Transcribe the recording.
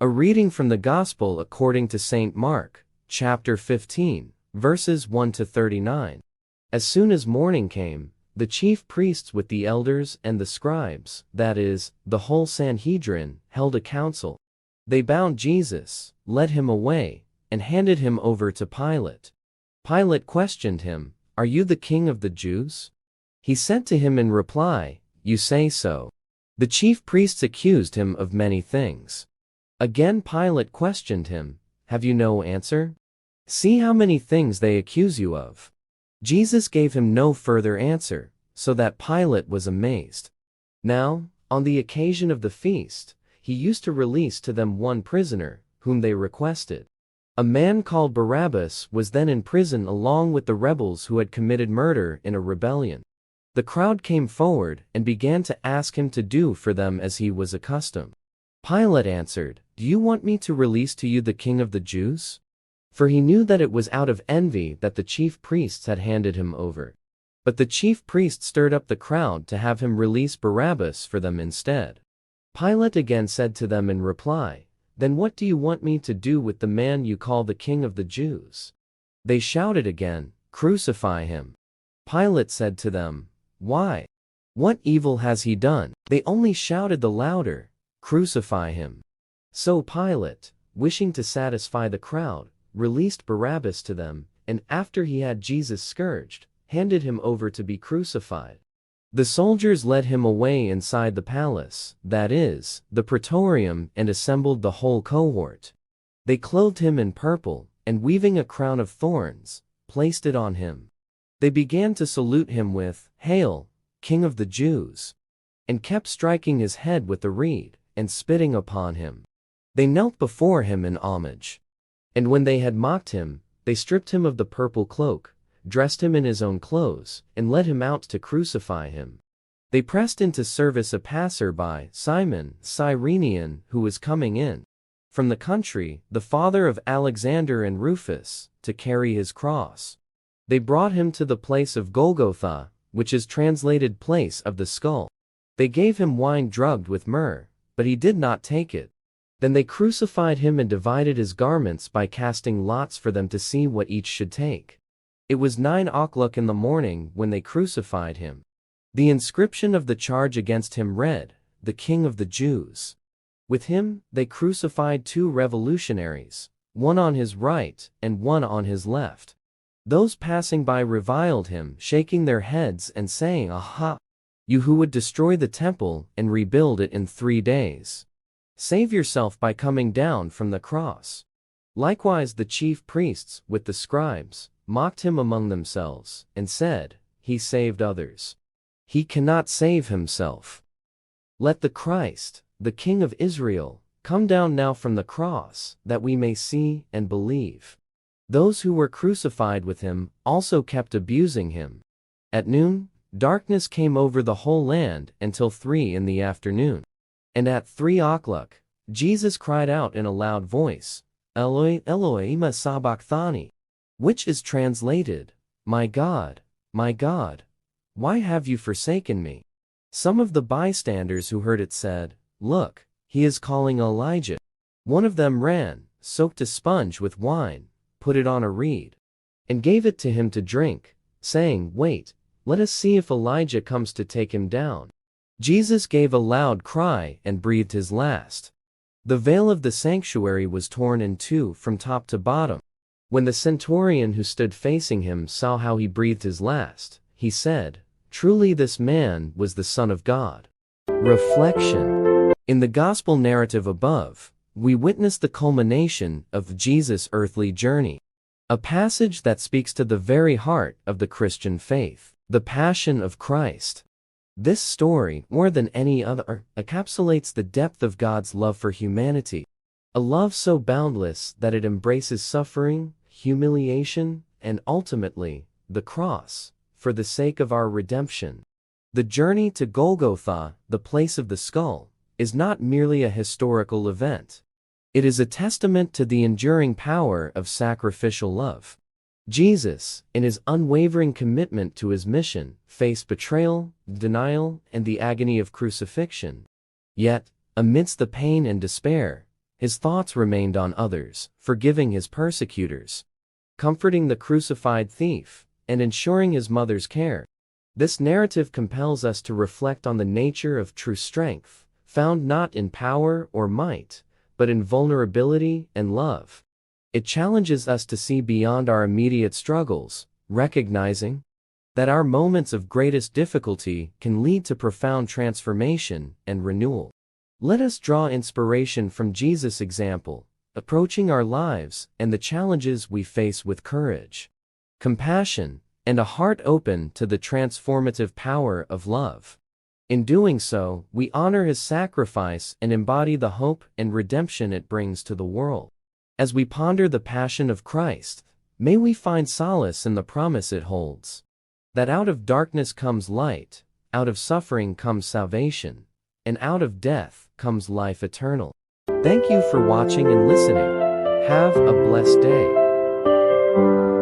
A reading from the Gospel according to St. Mark, chapter 15, verses 1 to 39. As soon as morning came, the chief priests with the elders and the scribes, that is, the whole Sanhedrin, held a council. They bound Jesus, led him away, and handed him over to Pilate. Pilate questioned him, "Are you the king of the Jews?" He said to him in reply, "You say so." The chief priests accused him of many things. Again Pilate questioned him, "Have you no answer? See how many things they accuse you of." Jesus gave him no further answer, so that Pilate was amazed. Now, on the occasion of the feast, he used to release to them one prisoner, whom they requested. A man called Barabbas was then in prison along with the rebels who had committed murder in a rebellion. The crowd came forward and began to ask him to do for them as he was accustomed. Pilate answered, "Do you want me to release to you the king of the Jews?" For he knew that it was out of envy that the chief priests had handed him over. But the chief priests stirred up the crowd to have him release Barabbas for them instead. Pilate again said to them in reply, "Then what do you want me to do with the man you call the king of the Jews?" They shouted again, "Crucify him." Pilate said to them, "Why? What evil has he done?" They only shouted the louder, "Crucify him." So Pilate, wishing to satisfy the crowd, released Barabbas to them, and after he had Jesus scourged, handed him over to be crucified. The soldiers led him away inside the palace, that is, the praetorium, and assembled the whole cohort. They clothed him in purple, and weaving a crown of thorns, placed it on him. They began to salute him with, "Hail, King of the Jews!" and kept striking his head with the reed, and spitting upon him. They knelt before him in homage. And when they had mocked him, they stripped him of the purple cloak, dressed him in his own clothes, and led him out to crucify him. They pressed into service a passer-by, Simon, Cyrenian, who was coming in from the country, the father of Alexander and Rufus, to carry his cross. They brought him to the place of Golgotha, which is translated place of the skull. They gave him wine drugged with myrrh, but he did not take it. Then they crucified him and divided his garments by casting lots for them to see what each should take. It was 9 o'clock in the morning when they crucified him. The inscription of the charge against him read, "The King of the Jews." With him, they crucified 2 revolutionaries, one on his right and one on his left. Those passing by reviled him, shaking their heads and saying, "Aha! You who would destroy the temple and rebuild it in 3 days. Save yourself by coming down from the cross." Likewise the chief priests, with the scribes, mocked him among themselves, and said, "He saved others. He cannot save himself. Let the Christ, the King of Israel, come down now from the cross, that we may see and believe." Those who were crucified with him also kept abusing him. At noon, darkness came over the whole land until 3 in the afternoon. And at 3 o'clock, Jesus cried out in a loud voice, "Eloi, Eloi, lama sabachthani," which is translated, my God, why have you forsaken me?" Some of the bystanders who heard it said, "Look, he is calling Elijah." One of them ran, soaked a sponge with wine, put it on a reed, and gave it to him to drink, saying, "Wait, let us see if Elijah comes to take him down." Jesus gave a loud cry and breathed his last. The veil of the sanctuary was torn in 2 from top to bottom. When the centurion who stood facing him saw how he breathed his last, he said, "Truly this man was the Son of God." Reflection. In the Gospel narrative above, we witness the culmination of Jesus' earthly journey. A passage that speaks to the very heart of the Christian faith, the Passion of Christ. This story, more than any other, encapsulates the depth of God's love for humanity. A love so boundless that it embraces suffering, humiliation, and ultimately, the cross, for the sake of our redemption. The journey to Golgotha, the place of the skull, is not merely a historical event. It is a testament to the enduring power of sacrificial love. Jesus, in his unwavering commitment to his mission, faced betrayal, denial, and the agony of crucifixion. Yet, amidst the pain and despair, His thoughts remained on others, forgiving his persecutors, comforting the crucified thief, and ensuring his mother's care. This narrative compels us to reflect on the nature of true strength, found not in power or might, but in vulnerability and love. It challenges us to see beyond our immediate struggles, recognizing that our moments of greatest difficulty can lead to profound transformation and renewal. Let us draw inspiration from Jesus' example, approaching our lives and the challenges we face with courage, compassion, and a heart open to the transformative power of love. In doing so, we honor his sacrifice and embody the hope and redemption it brings to the world. As we ponder the passion of Christ, may we find solace in the promise it holds, that out of darkness comes light, out of suffering comes salvation, and out of death comes life eternal. Thank you for watching and listening. Have a blessed day.